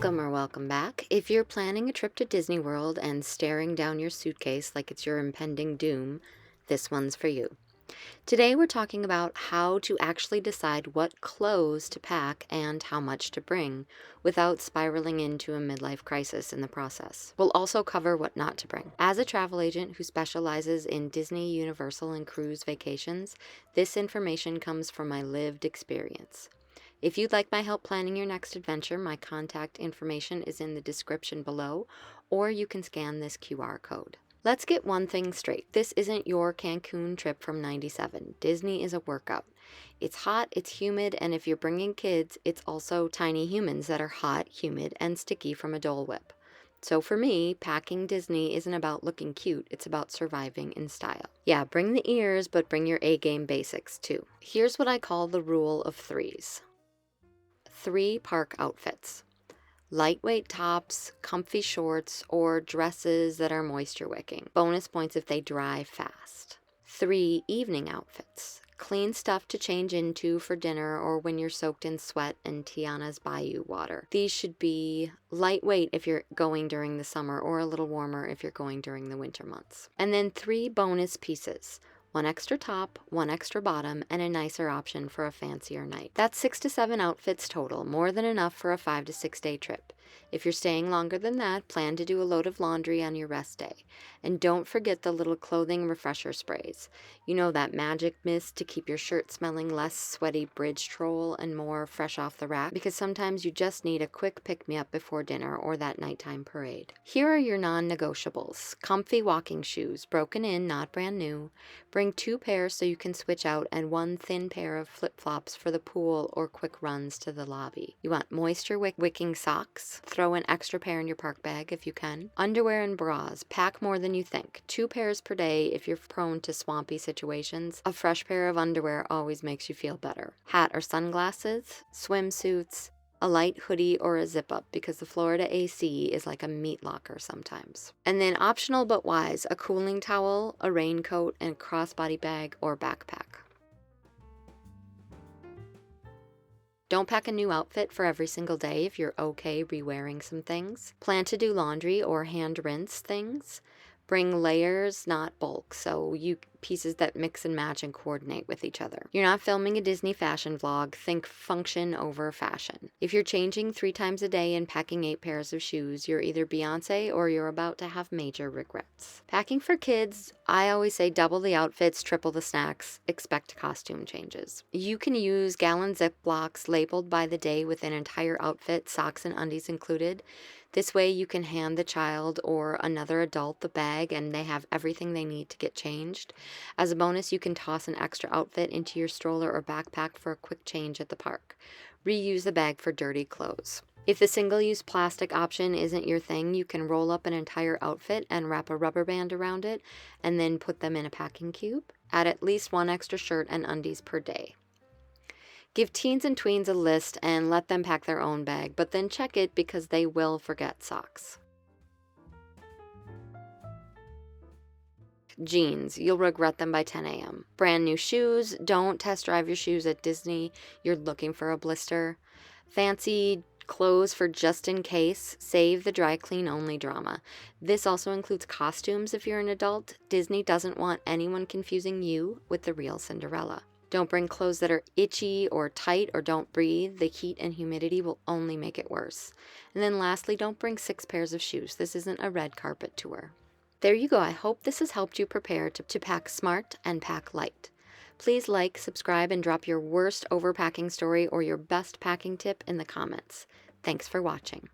Welcome or welcome back. If you're planning a trip to Disney World and staring down your suitcase like it's your impending doom, this one's for you. Today we're talking about how to actually decide what clothes to pack and how much to bring without spiraling into a midlife crisis in the process. We'll also cover what not to bring. As a travel agent who specializes in Disney, Universal, and cruise vacations, this information comes from my lived experience. If you'd like my help planning your next adventure, my contact information is in the description below, or you can scan this QR code. Let's get one thing straight. This isn't your Cancun trip from '97. Disney is a workout. It's hot, it's humid, and if you're bringing kids, it's also tiny humans that are hot, humid, and sticky from a Dole Whip. So for me, packing Disney isn't about looking cute, it's about surviving in style. Yeah, bring the ears, but bring your A-game basics too. Here's what I call the rule of threes. 3 park outfits. Lightweight tops, comfy shorts, or dresses that are moisture wicking. Bonus points if they dry fast. 3 evening outfits. Clean stuff to change into for dinner or when you're soaked in sweat and Tiana's Bayou water. These should be lightweight if you're going during the summer or a little warmer if you're going during the winter months. And then 3 bonus pieces. 1 extra top, 1 extra bottom, and a nicer option for a fancier night. That's 6 to 7 outfits total, more than enough for a 5 to 6 day trip. If you're staying longer than that, plan to do a load of laundry on your rest day. And don't forget the little clothing refresher sprays. You know, that magic mist to keep your shirt smelling less sweaty bridge troll and more fresh off the rack, because sometimes you just need a quick pick-me-up before dinner or that nighttime parade. Here are your non-negotiables. Comfy walking shoes, broken in, not brand new. Bring 2 pairs so you can switch out and 1 thin pair of flip-flops for the pool or quick runs to the lobby. You want moisture wicking socks. Throw an extra pair in your park bag if you can. Underwear and bras. Pack more than you think. 2 pairs per day if you're prone to swampy situations. A fresh pair of underwear always makes you feel better. Hat or sunglasses. Swimsuits. A light hoodie or a zip-up because the Florida AC is like a meat locker sometimes. And then optional but wise, a cooling towel, a raincoat, and a crossbody bag or backpack. Don't pack a new outfit for every single day if you're okay re-wearing some things. Plan to do laundry or hand rinse things. Bring layers, not bulk, so pieces that mix and match and coordinate with each other. You're not filming a Disney fashion vlog, think function over fashion. If you're changing 3 times a day and packing 8 pairs of shoes, you're either Beyonce or you're about to have major regrets. Packing for kids, I always say double the outfits, triple the snacks, expect costume changes. You can use gallon Ziplocs labeled by the day with an entire outfit, socks and undies included. This way you can hand the child or another adult the bag and they have everything they need to get changed. As a bonus, you can toss an extra outfit into your stroller or backpack for a quick change at the park. Reuse the bag for dirty clothes. If the single-use plastic option isn't your thing, you can roll up an entire outfit and wrap a rubber band around it and then put them in a packing cube. Add at least 1 extra shirt and undies per day. Give teens and tweens a list and let them pack their own bag, but then check it because they will forget socks. Jeans, you'll regret them by 10 a.m. Brand new shoes, don't test drive your shoes at Disney, you're looking for a blister. Fancy clothes for just in case, save the dry clean only drama. This also includes costumes if you're an adult. Disney doesn't want anyone confusing you with the real Cinderella. Don't bring clothes that are itchy or tight or don't breathe. The heat and humidity will only make it worse. And then lastly, don't bring 6 pairs of shoes. This isn't a red carpet tour. There you go. I hope this has helped you prepare to pack smart and pack light. Please like, subscribe, and drop your worst overpacking story or your best packing tip in the comments. Thanks for watching.